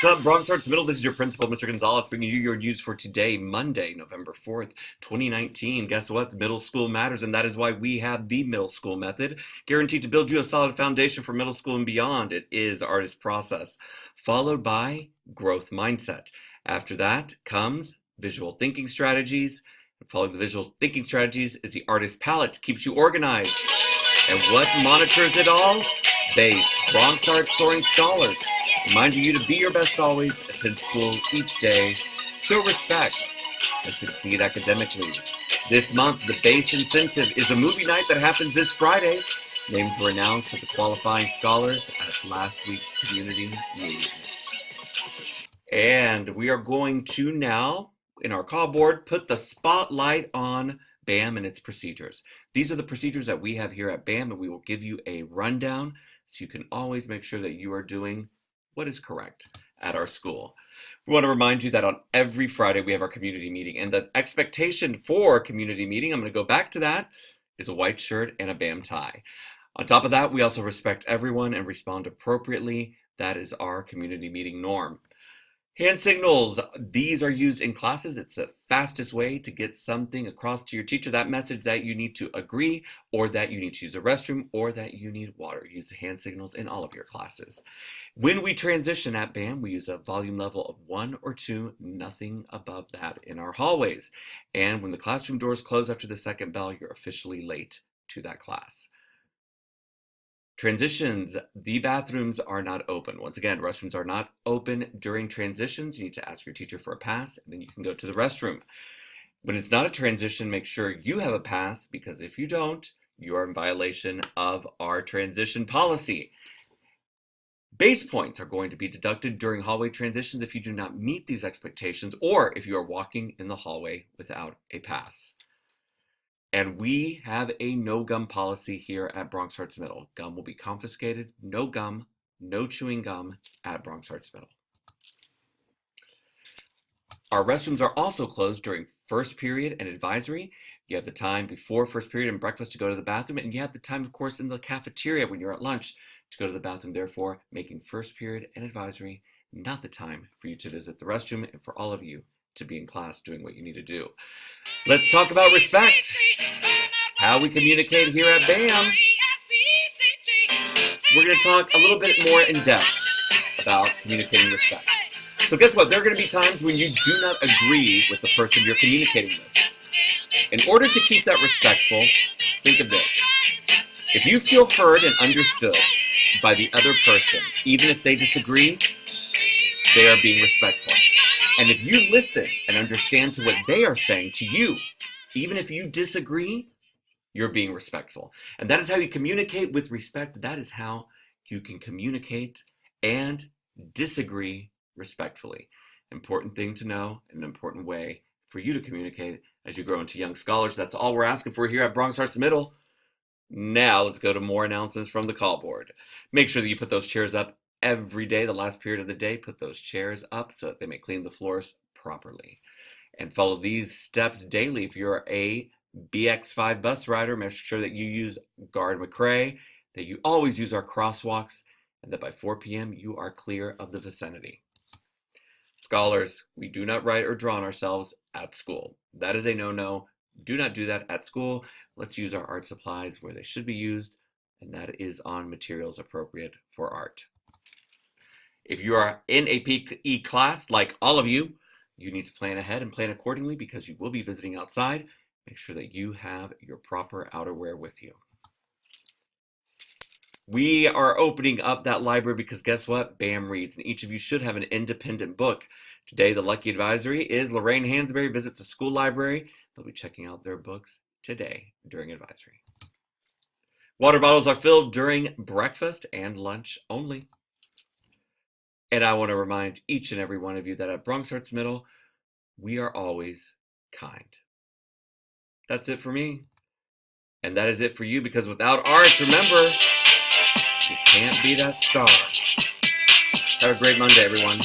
What's up, Bronx Arts Middle? This is your principal, Mr. Gonzalez, bringing you your news for today, Monday, November 4th, 2019. Guess what? Middle school matters, and that is why we have the middle school method, guaranteed to build you a solid foundation for middle school and beyond. It is artist process, followed by growth mindset. After that comes visual thinking strategies. Following the visual thinking strategies is the artist palette, keeps you organized. And what monitors it all? BASE, Bronx Arts Soaring Scholars, reminding you to be your best always, attend school each day, show respect, and succeed academically. This month, the BASE incentive is a movie night that happens this Friday. Names were announced of the qualifying scholars at last week's community meeting. And we are going to now, in our call board, put the spotlight on BAM and its procedures. These are the procedures that we have here at BAM, and we will give you a rundown so you can always make sure that you are doing what is correct at our school. We want to remind you that on every Friday we have our community meeting, and the expectation for community meeting, I'm going to go back to that, is a white shirt and a BAM tie. On top of that, we also respect everyone and respond appropriately. That is our community meeting norm. Hand signals, these are used in classes. It's the fastest way to get something across to your teacher, that message that you need to agree, or that you need to use a restroom, or that you need water. Use the hand signals in all of your classes. When we transition at BAM, we use a volume level of 1 or 2, nothing above that in our hallways. And when the classroom doors close after the second bell, you're officially late to that class. Transitions, the bathrooms are not open. Once again, restrooms are not open during transitions. You need to ask your teacher for a pass, and then you can go to the restroom. When it's not a transition, make sure you have a pass, because if you don't, you are in violation of our transition policy. Base points are going to be deducted during hallway transitions if you do not meet these expectations, or if you are walking in the hallway without a pass. And we have a no gum policy here at Bronx Arts Middle. Gum will be confiscated. No gum, no chewing gum at Bronx Arts Middle. Our restrooms are also closed during first period and advisory. You have the time before first period and breakfast to go to the bathroom, and you have the time, of course, in the cafeteria when you're at lunch to go to the bathroom, therefore making first period and advisory not the time for you to visit the restroom, and for all of you to be in class doing what you need to do. Let's talk about respect. How we communicate here at BAM. We're going to talk a little bit more in depth about communicating respect. So guess what? There are going to be times when you do not agree with the person you're communicating with. In order to keep that respectful, think of this. If you feel heard and understood by the other person, even if they disagree, they are being respectful. And if you listen and understand to what they are saying to you, even if you disagree, you're being respectful. And that is how you communicate with respect. That is how you can communicate and disagree respectfully. Important thing to know, an important way for you to communicate as you grow into young scholars. That's all we're asking for here at Bronx Arts Middle. Now let's go to more announcements from the call board. Make sure that you put those chairs up every day, the last period of the day. Put those chairs up so that they may clean the floors properly. And follow these steps daily. If you're a BX5 bus rider, make sure that you use Guard McRae, that you always use our crosswalks, and that by 4 p.m. you are clear of the vicinity. Scholars, we do not write or draw on ourselves at school. That is a no-no. Do not do that at school. Let's use our art supplies where they should be used, and that is on materials appropriate for art. If you are in a PE class, like all of you, you need to plan ahead and plan accordingly, because you will be visiting outside. Make sure that you have your proper outerwear with you. We are opening up that library because guess what? BAM reads, and each of you should have an independent book. Today, the lucky advisory is Lorraine Hansberry visits the school library. They'll be checking out their books today during advisory. Water bottles are filled during breakfast and lunch only. And I want to remind each and every one of you that at Bronx Arts Middle, we are always kind. That's it for me. And that is it for you, because without art, remember, you can't be that star. Have a great Monday, everyone.